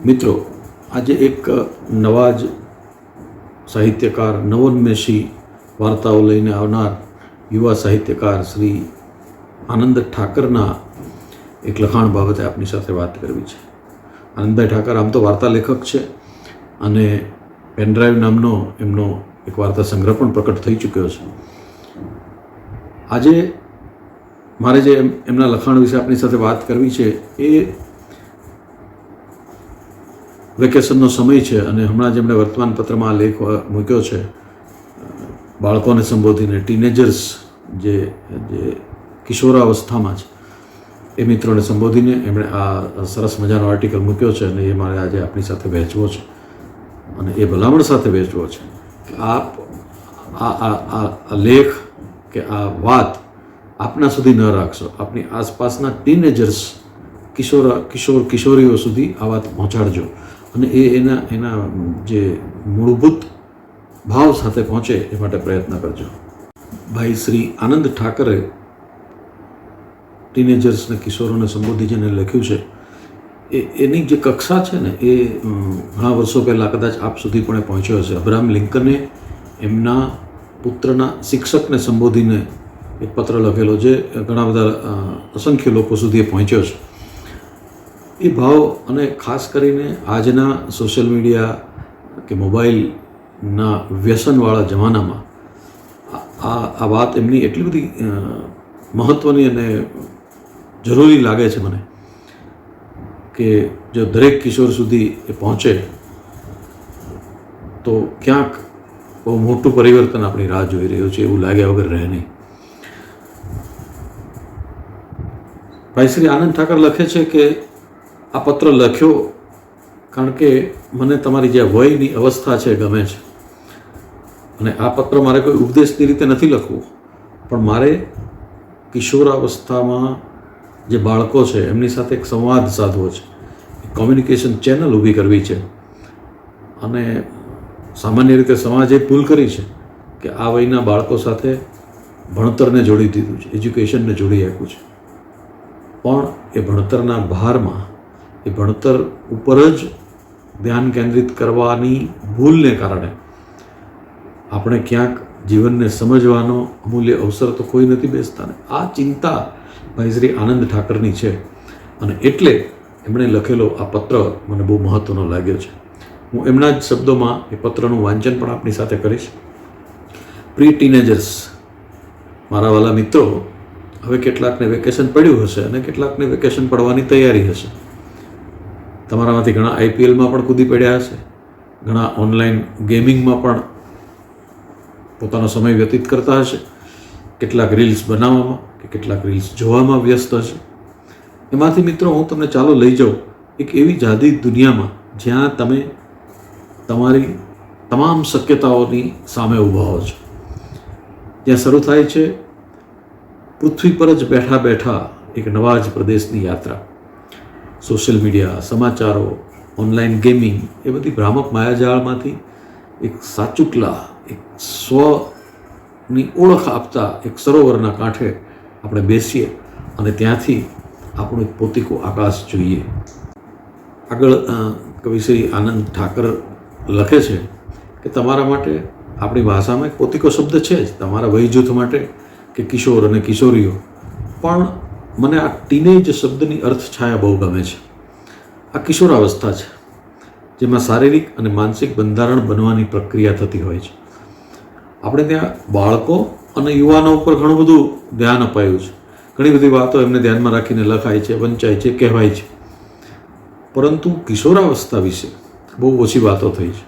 મિત્રો, આજે એક નવા જ સાહિત્યકાર, નવોન્મેષી વાર્તાઓ લઈને આવનાર યુવા સાહિત્યકાર શ્રી આનંદ ઠાકરના એક લખાણ બાબતે આપની સાથે વાત કરવી છે. આનંદભાઈ ઠાકર આમ તો વાર્તા લેખક છે અને પેનડ્રાઈવ નામનો એમનો એક વાર્તા સંગ્રહ પણ પ્રકટ થઈ ચૂક્યો છે. આજે મારે જે એમના લખાણ વિશે આપની સાથે વાત કરવી છે એ વેકેશનનો સમય છે અને હમણાં જ એમણે વર્તમાનપત્રમાં લેખ મૂક્યો છે બાળકોને સંબોધીને, ટીનેજર્સ જે કિશોરાવસ્થામાં છે એ મિત્રોને સંબોધીને એમણે આ સરસ મજાનો આર્ટિકલ મૂક્યો છે અને એ મારે આજે આપણી સાથે વહેંચવો છે અને એ ભલામણ સાથે વહેંચવો છે કે આપ આ લેખ કે આ વાત આપના સુધી ન રાખશો, આપની આસપાસના ટીનેજર્સ, કિશોરીઓ સુધી આ વાત પહોંચાડજો અને એના જે મૂળભૂત ભાવ સાથે પહોંચે એ માટે પ્રયત્ન કરજો. ભાઈ શ્રી આનંદ ઠાકરે ટીનેજર્સને, કિશોરોને સંબોધીને લખ્યું છે એની જે કક્ષા છે ને એ ઘણા વર્ષો પહેલાં કદાચ આપ સુધી પણ પહોંચ્યો હશે. અબ્રાહમ લિંકને એમના પુત્રના શિક્ષકને સંબોધીને એક પત્ર લખેલો જે ઘણા બધા અસંખ્ય લોકો સુધી પહોંચ્યો છે. એ ભાવ અને ખાસ કરીને આજના સોશિયલ મીડિયા કે મોબાઈલના વ્યસનવાળા જમાનામાં આ વાત એમની એટલી બધી મહત્ત્વની અને જરૂરી લાગે છે મને કે જો દરેક કિશોર સુધી એ પહોંચે તો ક્યાંક બહુ મોટું પરિવર્તન આપણી રાહ જોઈ રહ્યું છે એવું લાગ્યા વગર રહે નહીં. ભાઈ શ્રી આનંદ ઠાકર લખે છે કે આ પત્ર લખ્યો કારણ કે મને તમારી જે વયની અવસ્થા છે ગમે છે અને આ પત્ર મારે કોઈ ઉપદેશની રીતે નથી લખવું, પણ મારે કિશોરાવસ્થામાં જે બાળકો છે એમની સાથે એક સંવાદ સાધવો છે, એક કોમ્યુનિકેશન ચેનલ ઊભી કરવી છે. અને સામાન્ય રીતે સમાજે ભૂલ કરી છે કે આ વયના બાળકો સાથે ભણતરને જોડી દીધું છે, એજ્યુકેશનને જોડી આપ્યું છે, પણ એ ભણતરના ભારમાં, એ ભણતર ઉપર જ ધ્યાન કેન્દ્રિત કરવાની ભૂલને કારણે આપણે ક્યાંક જીવનને સમજવાનો અમૂલ્ય અવસર તો કોઈ નથી બેસતા ને. આ ચિંતા ભાઈ શ્રી આનંદ ઠાકરની છે અને એટલે એમણે લખેલો આ પત્ર મને બહુ મહત્ત્વનો લાગ્યો છે. હું એમના જ શબ્દોમાં એ પત્રનું વાંચન પણ આપની સાથે કરીશ. પ્રી ટીનેજર્સ, મારા વાલા મિત્રો, હવે કેટલાકને વેકેશન પડ્યું હશે અને કેટલાકને વેકેશન પડવાની તૈયારી હશે. તમારામાંથી ઘણા આઈપીએલમાં પણ કૂદી પડ્યા હશે, ઘણા ઓનલાઈન ગેમિંગમાં પણ પોતાનો સમય વ્યતીત કરતા હશે, કેટલાક રીલ્સ બનાવવામાં કે કેટલાક રીલ્સ જોવામાં વ્યસ્ત હશે. એમાંથી મિત્રો હું તમને ચાલો લઈ જાઉં એક એવી જાદી દુનિયામાં જ્યાં તમે તમારી તમામ શક્યતાઓની સામે ઊભા હો છો. જ્યાં શરૂ થાય છે પૃથ્વી પર જ બેઠા બેઠા એક નવા જ પ્રદેશની યાત્રા. સોશિયલ મીડિયા, સમાચારો, ઓનલાઈન ગેમિંગ એ બધી ભ્રામક માયાજાળમાંથી એક સાચુકલા, એક સ્વની ઓળખ આપતા એક સરોવરના કાંઠે આપણે બેસીએ અને ત્યાંથી આપણું એક પોતીકું આકાશ જોઈએ. આગળ કવિ શ્રી આનંદ ઠાકર લખે છે કે તમારા માટે આપણી ભાષામાં એક પોતીકો શબ્દ છે જ, તમારા વયજૂથ માટે કે કિશોર અને કિશોરીઓ, પણ મને આ ટીનેજ શબ્દની અર્થછાયા બહુ ગમે છે. આ કિશોરાવસ્થા છે જેમાં શારીરિક અને માનસિક બંધારણ બનવાની પ્રક્રિયા થતી હોય છે. આપણે ત્યાં બાળકો અને યુવાનો ઉપર ઘણું બધું ધ્યાન અપાયું છે, ઘણી બધી વાતો એમને ધ્યાનમાં રાખીને લખાય છે, વંચાય છે, કહેવાય છે, પરંતુ કિશોરાવસ્થા વિશે બહુ ઓછી વાતો થઈ છે.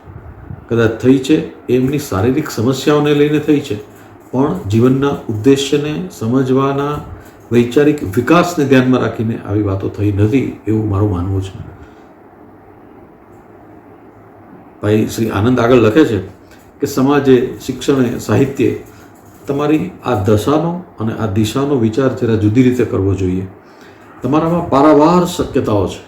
કદાચ થઈ છે એમની શારીરિક સમસ્યાઓને લઈને થઈ છે, પણ જીવનના ઉદ્દેશ્યને સમજવાના વૈચારિક વિકાસને ધ્યાનમાં રાખીને આવી વાતો થઈ નથી એવું મારું માનવું છે. ભાઈ શ્રી આનંદ આગળ લખે છે કે સમાજે, શિક્ષણે, સાહિત્યે તમારી આ દશાનો અને આ દિશાનો વિચાર જરા જુદી રીતે કરવો જોઈએ. તમારામાં પારાવાર શક્યતાઓ છે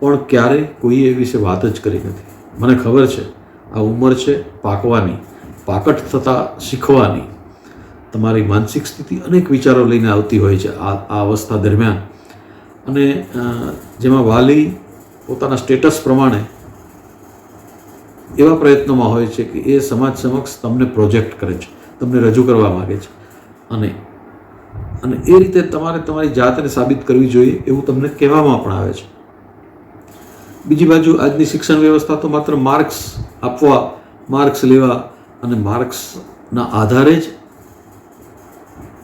પણ ક્યારેય કોઈએ એ વિશે વાત જ કરી નથી. મને ખબર છે આ ઉંમર છે પાકવાની, પાકટ થતાં શીખવાની. તમારી માનસિક સ્થિતિ અનેક વિચારો લઈને આવતી હોય છે આ અવસ્થા દરમિયાન, અને જેમાં વાલી પોતાના સ્ટેટસ પ્રમાણે એવા પ્રયત્નોમાં હોય છે કે એ સમાજ સમક્ષ તમને પ્રોજેક્ટ કરે છે, તમને રજૂ કરવા માગે છે, અને એ રીતે તમારે તમારી જાતને સાબિત કરવી જોઈએ એવું તમને કહેવામાં પણ આવે છે. બીજી બાજુ આજની શિક્ષણ વ્યવસ્થા તો માત્ર માર્ક્સ આપવા, માર્ક્સ લેવા અને માર્ક્સના આધારે જ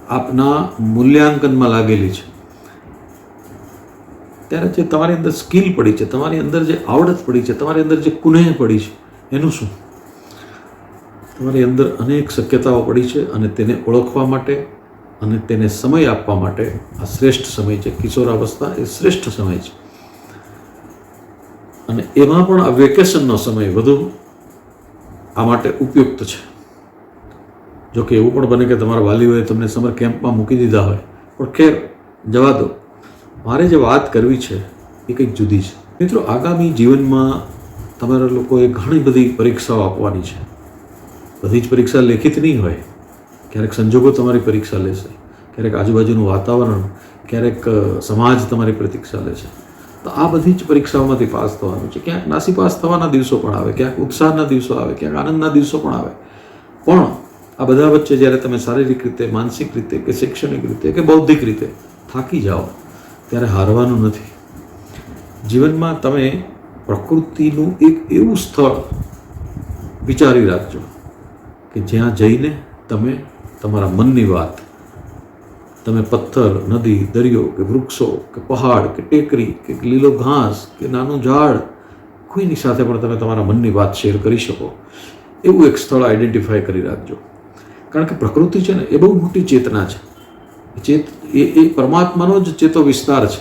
આપના મૂલ્યાંકનમાં લાગેલી છે. ત્યારે જે તમારી અંદર સ્કિલ પડી છે, તમારી અંદર જે આવડત પડી છે, તમારી અંદર જે કુનેહ પડી છે, એનું શું? તમારી અંદર અનેક શક્યતાઓ પડી છે અને તેને ઓળખવા માટે અને તેને સમય આપવા માટે આ શ્રેષ્ઠ સમય છે. કિશોરાવસ્થા એ શ્રેષ્ઠ સમય છે અને એમાં પણ આ વેકેશનનો સમય વધુ આ માટે ઉપયુક્ત છે. જોકે એવું પણ બને કે તમારા વાલીઓએ તમને સમર કેમ્પમાં મૂકી દીધા હોય, પણ ખેર જવા દો. મારે જે વાત કરવી છે એ કંઈક જુદી છે. મિત્રો, આગામી જીવનમાં તમારા લોકોએ ઘણી બધી પરીક્ષાઓ આપવાની છે. બધી જ પરીક્ષા લેખિત નહીં હોય. ક્યારેક સંજોગો તમારી પરીક્ષા લેશે, ક્યારેક આજુબાજુનું વાતાવરણ, ક્યારેક સમાજ તમારી પ્રતીક્ષા લે છે. તો આ બધી જ પરીક્ષાઓમાંથી પાસ થવાનું છે. ક્યાંક નાસીપાસ થવાના દિવસો પણ આવે, ક્યાંક ઉત્સાહના દિવસો આવે, ક્યાંક આનંદના દિવસો પણ આવે. પણ આ બધા વચ્ચે જ્યારે તમે શારીરિક રીતે, માનસિક રીતે કે શૈક્ષણિક રીતે કે બૌદ્ધિક રીતે થાકી જાઓ ત્યારે હારવાનું નથી. જીવનમાં તમે પ્રકૃતિનું એક એવું સ્થળ વિચારી રાખજો કે જ્યાં જઈને તમે તમારા મનની વાત, તમે પથ્થર, નદી, દરિયો કે વૃક્ષો કે પહાડ કે ટેકરી કે લીલો ઘાસ કે નાનું ઝાડ, કોઈની સાથે પણ તમે તમારા મનની વાત શેર કરી શકો એવું એક સ્થળ આઈડેન્ટિફાય કરી રાખજો. કારણ કે પ્રકૃતિ છે ને એ બહુ મોટી ચેતના છે. એ પરમાત્માનો જ ચેતો વિસ્તાર છે.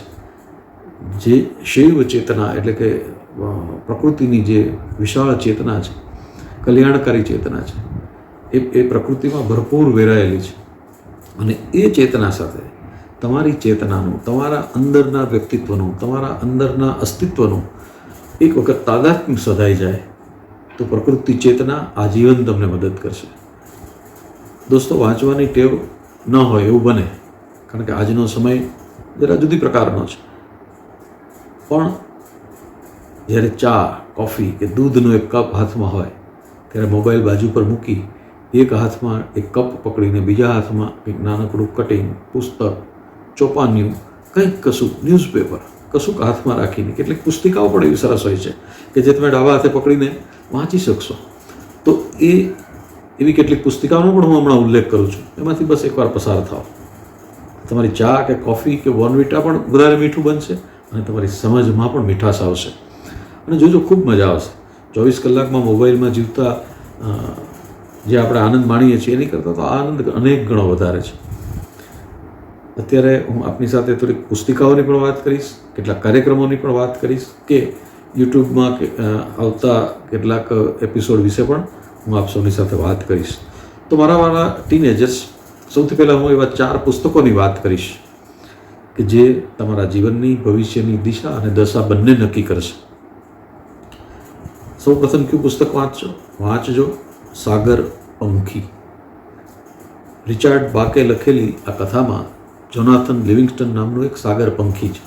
જે શૈવ ચેતના એટલે કે પ્રકૃતિની જે વિશાળ ચેતના છે, કલ્યાણકારી ચેતના છે, એ પ્રકૃતિમાં ભરપૂર વેરાયેલી છે. અને એ ચેતના સાથે તમારી ચેતનાનું, તમારા અંદરના વ્યક્તિત્વનું, તમારા અંદરના અસ્તિત્વનું એક વખત તાદાત્મ્ય સધાઈ જાય તો પ્રકૃતિ ચેતના આજીવન તમને મદદ કરશે. દોસ્તો, વાંચવાની ટેવ ન હોય એવું બને, કારણ કે આજનો સમય જરા જુદી પ્રકારનો છે. પણ જ્યારે ચા, કોફી કે દૂધનો એક કપ હાથમાં હોય ત્યારે મોબાઈલ બાજુ પર મૂકી એક હાથમાં એક કપ પકડીને બીજા હાથમાં એક નાનકડું કટિંગ, પુસ્તક, ચોપાનિયું, કંઈક કશું, ન્યૂઝપેપર કશુંક હાથમાં રાખીને, કેટલીક પુસ્તિકાઓ પણ એવી સરસ હોય છે કે જે તમે ડાબા હાથે પકડીને વાંચી શકશો. તો એવી કેટલીક પુસ્તિકાઓનો પણ હું હમણાં ઉલ્લેખ કરું છું. એમાંથી બસ એકવાર પસાર થાઓ. તમારી ચા કે કોફી કે બોર્નવિટા પણ વધારે મીઠું બનશે અને તમારી સમજમાં પણ મીઠાશ આવશે. અને જોજો, ખૂબ મજા આવશે. 24 કલાકમાં મોબાઈલમાં જીવતા જે આપણે આનંદ માણીએ છીએ એની કરતાં તો આનંદ અનેક ગણો વધારે છે. અત્યારે હું આપની સાથે થોડીક પુસ્તિકાઓની પણ વાત કરીશ, કેટલાક કાર્યક્રમોની પણ વાત કરીશ, કે યુટ્યુબમાં આવતા કેટલાક એપિસોડ વિશે પણ હું આપ સૌની સાથે વાત કરીશ. તો મારા ટીનેજર્સ, સૌથી પહેલાં હું એવા 4 પુસ્તકોની વાત કરીશ કે જે તમારા જીવનની, ભવિષ્યની દિશા અને દશા બંને નક્કી કરશે. સૌ પ્રથમ કયું પુસ્તક વાંચજો? સાગર પંખી. રિચાર્ડ બાકે લખેલી આ કથામાં જોનાથન લિવિંગસ્ટન નામનું એક સાગર પંખી છે.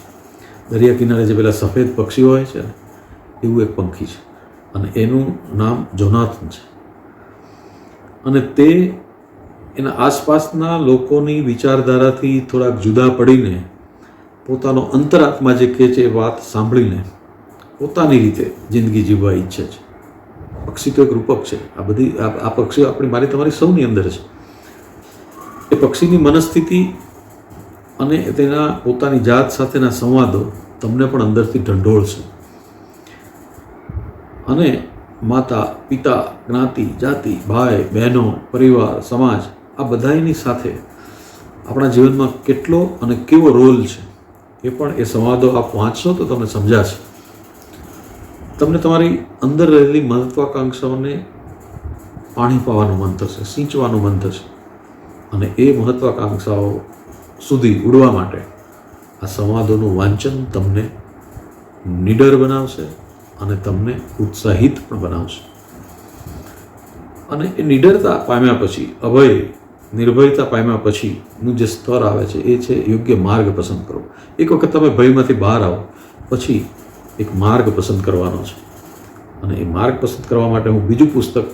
દરિયા કિનારે જે પેલા સફેદ પક્ષીઓ હોય છે ને, એવું એક પંખી છે અને એનું નામ જોનાથન છે. અને તે એના આસપાસના લોકોની વિચારધારાથી થોડાક જુદા પડીને પોતાનો અંતરાત્મા જે કહે છે એ વાત સાંભળીને પોતાની રીતે જિંદગી જીવવા ઈચ્છે છે. પક્ષી તો એક રૂપક છે. આ પક્ષીઓ મારી તમારી સૌની અંદર છે. એ પક્ષીની મનસ્થિતિ અને તેના પોતાની જાત સાથેના સંવાદો તમને પણ અંદરથી ઢંઢોળશે. અને માતા, પિતા, જ્ઞાતિ, જાતિ, ભાઈ, બહેનો, પરિવાર, સમાજ, આ બધાની સાથે આપણા જીવનમાં કેટલો અને કેવો રોલ છે એ પણ એ સંવાદો આપ વાંચશો તો તમને સમજાશે. તમને તમારી અંદર રહેલી મહત્વાકાંક્ષાઓને પાણી પાવાનું મન થશે, સિંચવાનું મન થશે. અને એ મહત્વાકાંક્ષાઓ સુધી ઉડવા માટે આ સંવાદોનું વાંચન તમને નિડર બનાવશે અને તમને ઉત્સાહિત પણ બનાવશે. અને એ નિડરતા પામ્યા પછી, અભય, નિર્ભયતા પામ્યા પછીનું જે સ્તર આવે છે એ છે યોગ્ય માર્ગ પસંદ કરો. એક વખત તમે ભયમાંથી બહાર આવો પછી એક માર્ગ પસંદ કરવાનો છે. અને એ માર્ગ પસંદ કરવા માટે હું બીજું પુસ્તક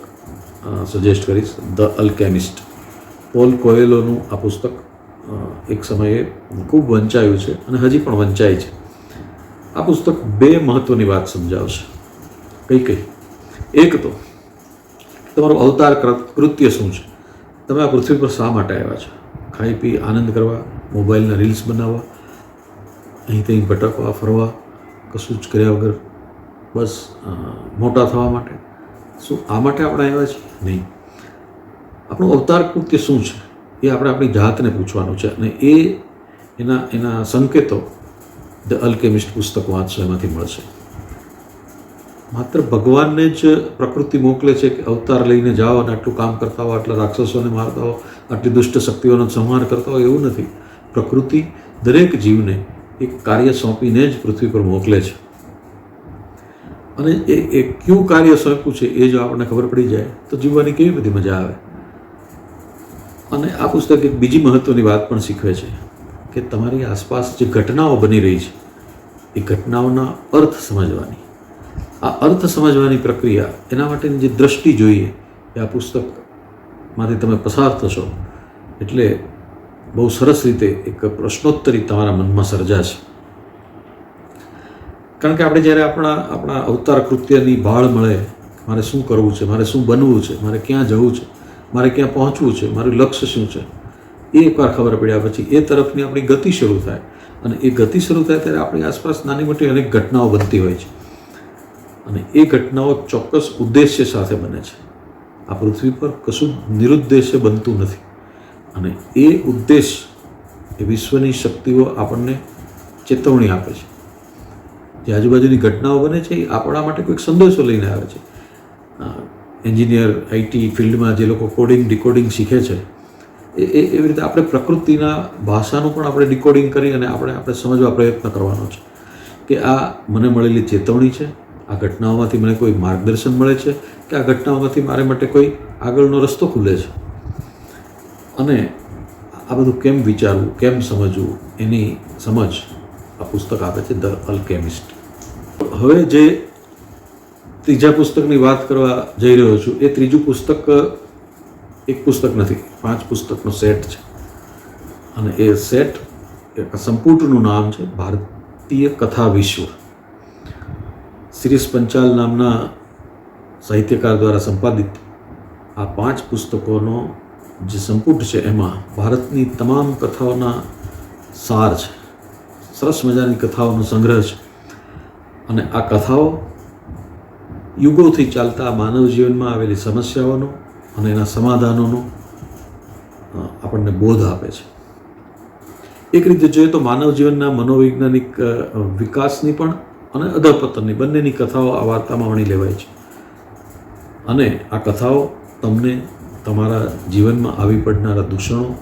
સજેસ્ટ કરીશ, ધ અલ્કેમિસ્ટ. પોલ કોએલોનું આ પુસ્તક એક સમયે ખૂબ વંચાયું છે અને હજી પણ વંચાય છે. આ પુસ્તક બે મહત્ત્વની વાત સમજાવશે. કઈ? એક તો તમારું અવતાર કૃત્ય શું છે, તમે આ પૃથ્વી પર શા માટે આવ્યા છો? ખાઈ પી આનંદ કરવા, મોબાઈલના રીલ્સ બનાવવા, અહીં ત્યાં ભટકવા ફરવા, કશું જ કર્યા વગર બસ મોટા થવા માટે? શું આ માટે આપણે આવ્યા છીએ? નહીં. આપણું અવતાર કૃત્ય શું છે એ આપણે આપણી જાતને પૂછવાનું છે. અને એના સંકેતો ધ અલ્કેમિસ્ટ પુસ્તક વાંચશો એમાંથી મળશે. માત્ર ભગવાનને જ પ્રકૃતિ મોકલે છે કે અવતાર લઈને જાઓ અને આટલું કામ કરતા હો, આટલા રાક્ષસોને મારતા હો, આટલી દુષ્ટ શક્તિઓનો સંહાર કરતા હોય, એવું નથી. પ્રકૃતિ દરેક જીવને એક કાર્ય સોંપીને જ પૃથ્વી પર મોકલે છે. અને એ કયું કાર્ય સોંપ્યું છે એ જો આપણને ખબર પડી જાય તો જીવવાની કેવી બધી મજા આવે. અને આ પુસ્તક એક બીજી મહત્ત્વની વાત પણ શીખવે છે કે તમારી આસપાસ જે ઘટનાઓ બની રહી છે એ ઘટનાઓના અર્થ સમજવાની, આ અર્થ સમજવાની પ્રક્રિયા, એના માટેની જે દ્રષ્ટિ જોઈએ એ આ પુસ્તકમાંથી તમે પસાર થશો એટલે બહુ સરસ રીતે એક પ્રશ્નોત્તરી તમારા મનમાં સર્જાશે. કારણ કે આપણે જ્યારે આપણા અવતાર કૃત્યની ભાળ મળે, મારે શું કરવું છે, મારે શું બનવું છે, મારે ક્યાં જવું છે, મારે ક્યાં પહોંચવું છે, મારું લક્ષ્ય શું છે, એ એકવાર ખબર પડ્યા પછી એ તરફની આપણી ગતિ શરૂ થાય. અને એ ગતિ શરૂ થાય ત્યારે આપણી આસપાસ નાની મોટી અનેક ઘટનાઓ બનતી હોય છે. અને એ ઘટનાઓ ચોક્કસ ઉદ્દેશ્ય સાથે બને છે. આ પૃથ્વી પર કશું નિરુદ્દેશ્ય બનતું નથી. અને એ ઉદ્દેશ, એ વિશ્વની શક્તિઓ આપણને ચેતવણી આપે છે. જે આજુબાજુની ઘટનાઓ બને છે એ આપણા માટે કોઈક સંદેશો લઈને આવે છે. એન્જિનિયર, આઈટી ફિલ્ડમાં જે લોકો કોડિંગ ડિકોડિંગ શીખે છે એવી રીતે આપણે પ્રકૃતિના ભાષાનું પણ આપણે ડિકોડિંગ કરી અને આપણે સમજવા પ્રયત્ન કરવાનો છે કે આ મને મળેલી ચેતવણી છે, આ ઘટનાઓમાંથી મને કોઈ માર્ગદર્શન મળે છે કે આ ઘટનાઓમાંથી મારે માટે કોઈ આગળનો રસ્તો ખુલે છે. અને આ બધું કેમ વિચારવું, કેમ સમજવું, એની સમજ આ પુસ્તક આપે છે, ધ અલ્કેમિસ્ટ. હવે જે ત્રીજા પુસ્તકની વાત કરવા જઈ રહ્યો છું એ ત્રીજું પુસ્તક એક પુસ્તક નથી, 5 પુસ્તકનો સેટ છે. અને એ સેટ, સંપુટનું નામ છે ભારતીય કથા વિશ્વ. શિરીષ પંચાલ નામના સાહિત્યકાર દ્વારા સંપાદિત આ 5 પુસ્તકોનો જે સંપુટ છે એમાં ભારતની તમામ કથાઓના સાર છે. સરસ મજાની કથાઓનો સંગ્રહ છે. અને આ કથાઓ યુગોથી ચાલતા માનવ જીવનમાં આવેલી સમસ્યાઓનો અને એના સમાધાનોનો આપણને બોધ આપે છે. એક રીતે જોઈએ તો માનવ જીવનના મનોવૈજ્ઞાનિક વિકાસની પણ અને અધપતનની બંનેની કથાઓ આ વાર્તામાં વણી લેવાય છે. અને આ કથાઓ તમને તમારા જીવનમાં આવી પડનારા દૂષણો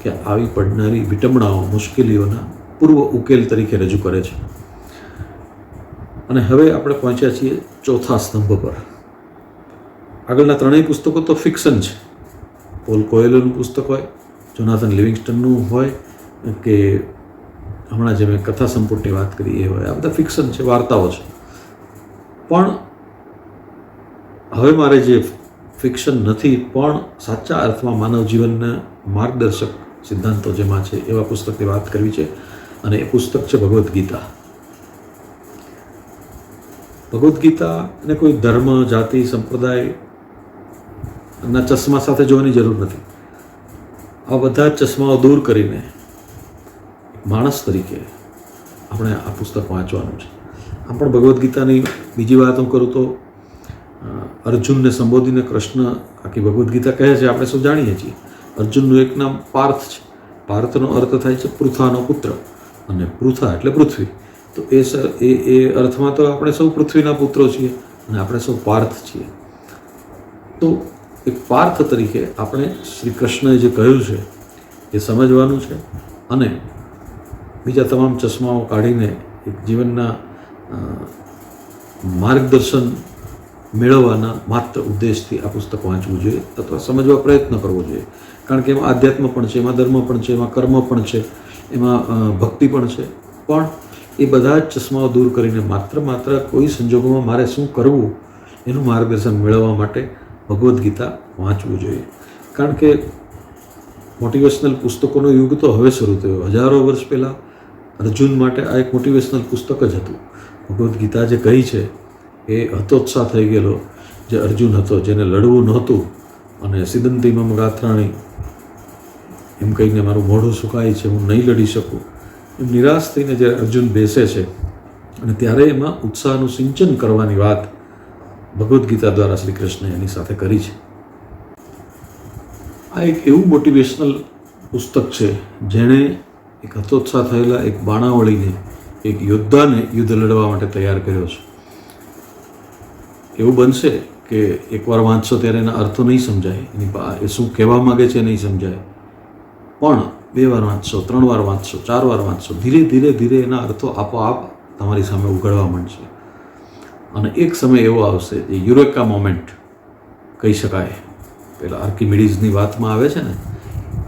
કે આવી પડનારી વિટંબણાઓ, મુશ્કેલીઓના પૂર્વ ઉકેલ તરીકે રજૂ કરે છે. અને હવે આપણે પહોંચ્યા છીએ ચોથા સ્તંભ પર. આગળના 3 પુસ્તકો તો ફિક્શન છે. પોલ કોએલોનું પુસ્તક હોય, જોનાથન લિવિંગસ્ટનનું હોય કે હમણાં જે મેં કથા સંપુટની વાત કરી એ હોય, આ બધા ફિક્શન છે, વાર્તાઓ છે. પણ હવે મારે જે ફિક્શન નથી પણ સાચા અર્થમાં માનવ જીવનના માર્ગદર્શક સિદ્ધાંતો જેમાં છે એવા પુસ્તકની વાત કરવી છે. અને એ પુસ્તક છે ભગવદ્ ગીતા. ભગવદ્ ગીતાને કોઈ ધર્મ, જાતિ, સંપ્રદાયના ચશ્મા સાથે જોવાની જરૂર નથી. આ બધા ચશ્માઓ દૂર કરીને માણસ તરીકે આપણે આ પુસ્તક વાંચવાનું છે. આમ પણ ભગવદ્ ગીતાની બીજી વાત હું કરું તો અર્જુનને સંબોધીને કૃષ્ણ આખી ભગવદ્ ગીતા કહે છે, આપણે સૌ જાણીએ છીએ. અર્જુનનું એક નામ પાર્થ છે. પાર્થનો અર્થ થાય છે પૃથાનો પુત્ર, અને પૃથા એટલે પૃથ્વી. તો એ અર્થમાં તો આપણે સૌ પૃથ્વીના પુત્રો છીએ અને આપણે સૌ પાર્થ છીએ. તો એક પાર્થ તરીકે આપણે શ્રી કૃષ્ણએ જે કહ્યું છે એ સમજવાનું છે. અને બીજા તમામ ચશ્માઓ કાઢીને એક જીવનના માર્ગદર્શન મેળવવાના માત્ર ઉદ્દેશથી આ પુસ્તક વાંચવું જોઈએ અથવા સમજવા પ્રયત્ન કરવો જોઈએ. કારણ કે એમાં આધ્યાત્મ પણ છે, એમાં ધર્મ પણ છે, એમાં કર્મ પણ છે, એમાં ભક્તિ પણ છે. પણ એ બધા જ ચશ્માઓ દૂર કરીને માત્ર કોઈ સંજોગોમાં મારે શું કરવું એનું માર્ગદર્શન મેળવવા માટે ભગવદ્ ગીતા વાંચવું જોઈએ. કારણ કે મોટિવેશનલ પુસ્તકોનો યુગ તો હવે શરૂ થયો. હજારો વર્ષ પહેલાં અર્જુન માટે આ એક મોટિવેશનલ પુસ્તક જ હતું. ભગવદ્ ગીતા જે કહી છે એ હતોત્સાહ થઈ ગયેલો જે અર્જુન હતો, જેને લડવું નહોતું અને સિદંતી મમ ગાત્રાણી એમ કહીને મારું મોઢું સુકાય છે, હું નહીં લડી શકું, એમ નિરાશ થઈને જ્યારે અર્જુન બેસે છે અને ત્યારે એમાં ઉત્સાહનું સિંચન કરવાની વાત ભગવદ્ ગીતા દ્વારા શ્રી કૃષ્ણે એની સાથે કરી છે. આ એક એવું મોટિવેશનલ પુસ્તક છે જેણે એક હતોત્સાહ થયેલા એક બાણાવળીને, એક યોદ્ધાને યુદ્ધ લડવા માટે તૈયાર કર્યો છે. એવું બનશે કે એકવાર વાંચશો ત્યારે એના અર્થો નહીં સમજાય, એ શું કહેવા માગે છે નહીં સમજાય, પણ 2 વાર વાંચશો, 3 વાર વાંચશો, 4 વાર વાંચશો, ધીરે એના અર્થો આપોઆપ તમારી સામે ઉઘડવા માંડશે. અને એક સમય એવો આવશે જે યુરેકા મોમેન્ટ કહી શકાય. પેલા આર્કિમિડીઝની વાતમાં આવે છે ને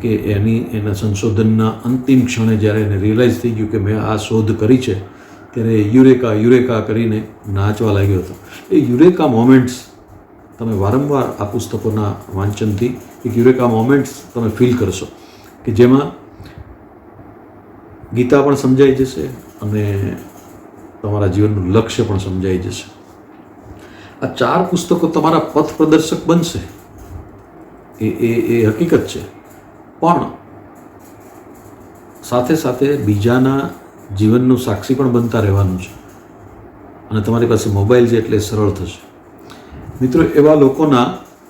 કે એના સંશોધનના અંતિમ ક્ષણે જ્યારે એને રિયલાઇઝ થઈ ગયું કે મેં આ શોધ કરી છે, ત્યારે યુરેકા કરીને નાચવા લાગ્યો હતો. એ યુરેકા મોમેન્ટ્સ તમે વારંવાર આ પુસ્તકોના વાંચનથી એક યુરેકા મોમેન્ટ્સ તમે ફીલ કરશો કે જેમાં ગીતા પણ સમજાઈ જશે અને તમારા જીવનનું લક્ષ્ય પણ સમજાઈ જશે. આ 4 પુસ્તકો તમારા પથ પ્રદર્શક બનશે, એ હકીકત છે, પણ સાથે બીજાના જીવનનું સાક્ષી પણ બનતા રહેવાનું છે. અને તમારી પાસે મોબાઈલ છે એટલે સરળ થશે. મિત્રો, એવા લોકોના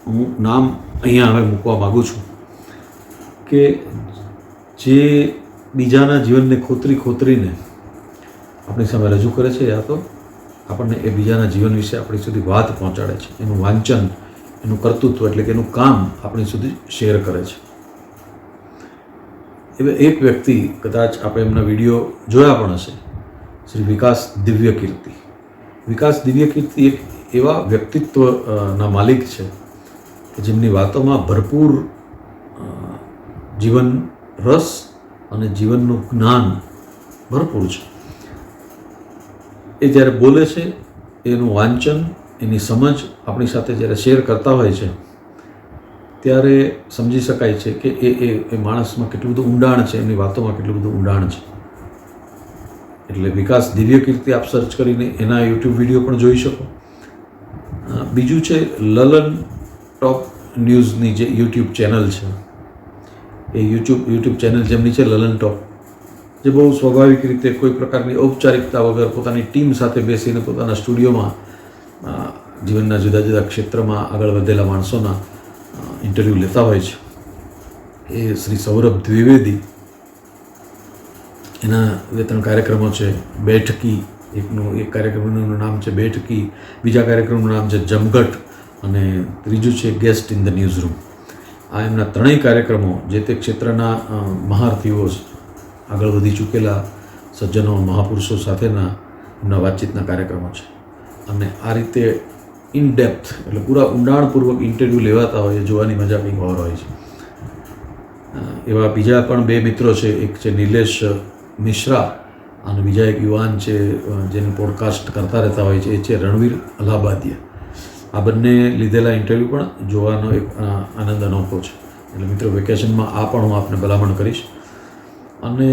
હું નામ અહીંયા હવે મૂકવા માગું છું કે જે બીજાના જીવનને ખોતરીને આપણી સામે રજૂ કરે છે, યા તો આપણને એ બીજાના જીવન વિશે આપણી સુધી વાત પહોંચાડે છે. એનું વાંચન, એનું કર્તૃત્વ એટલે કે એનું કામ આપણી સુધી શેર કરે છે. હવે એક વ્યક્તિ, કદાચ આપણે એમના વિડીયો જોયા પણ હશે, શ્રી વિકાસ દિવ્યકીર્તિ. વિકાસ દિવ્યકીર્તિ એક એવા વ્યક્તિત્વના માલિક છે કે જેમની વાતોમાં ભરપૂર જીવન રસ અને જીવનનું જ્ઞાન ભરપૂર છે. એ જ્યારે બોલે છે, એનું વાંચન, એની સમજ આપણી સાથે જ્યારે શેર કરતા હોય છે ત્યારે સમજી શકાય છે કે એ માણસમાં કેટલું બધું ઊંડાણ છે, એમની વાતોમાં કેટલું બધું ઊંડાણ છે. એટલે વિકાસ દિવ્યકીર્તિ આપ સર્ચ કરીને એના યુટ્યુબ વિડીયો પણ જોઈ શકો. બીજું છે લલન ટોપ ન્યૂઝની જે યુટ્યુબ ચેનલ છે, એ યુટ્યુબ ચેનલ જેમની છે લલન ટોપ, જે બહુ સ્વાભાવિક રીતે કોઈ પ્રકારની ઔપચારિકતા વગર પોતાની ટીમ સાથે બેસીને પોતાના સ્ટુડિયોમાં જીવનના જુદા જુદા ક્ષેત્રમાં આગળ વધેલા માણસોના ઇન્ટરવ્યૂ લેતા હોય છે. એ શ્રી સૌરભ દ્વિવેદી, એના 2-3 કાર્યક્રમો છે. બેઠકી એક કાર્યક્રમનું નામ છે બેઠકી, બીજા કાર્યક્રમનું નામ છે જમઘટ, અને ત્રીજું છે guest in the news room. આ એમના 3 કાર્યક્રમો જે તે ક્ષેત્રના મહારથીઓ, આગળ વધી ચૂકેલા સજ્જનો, મહાપુરુષો સાથેના એમના વાતચીતના કાર્યક્રમો છે. અને આ રીતે ઇન ડેપ્થ એટલે પૂરા ઊંડાણપૂર્વક ઇન્ટરવ્યૂ લેવાતા હોય, જોવાની મજા કંઈક ઓર હોય છે. એવા બીજા પણ 2 મિત્રો છે. એક છે નિલેશ મિશ્રા અને બીજા એક યુવાન છે જેનું પોડકાસ્ટ કરતા રહેતા હોય છે, એ છે રણવીર અલ્હાબાદિયા. આ બંને લીધેલા ઇન્ટરવ્યૂ પણ જોવાનો એક આનંદ અનોખો છે. એટલે મિત્રો, વેકેશનમાં આ પણ હું આપને ભલામણ કરીશ. અને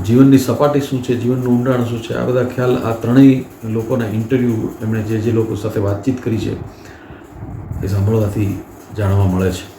જીવનની સપાટી શું છે, જીવનનું ઊંડાણ શું છે, આ બધા ખ્યાલ આ 3 લોકોના ઇન્ટરવ્યૂ એમણે જે લોકો સાથે વાતચીત કરી છે એ સાંભળવાથી જાણવા મળે છે.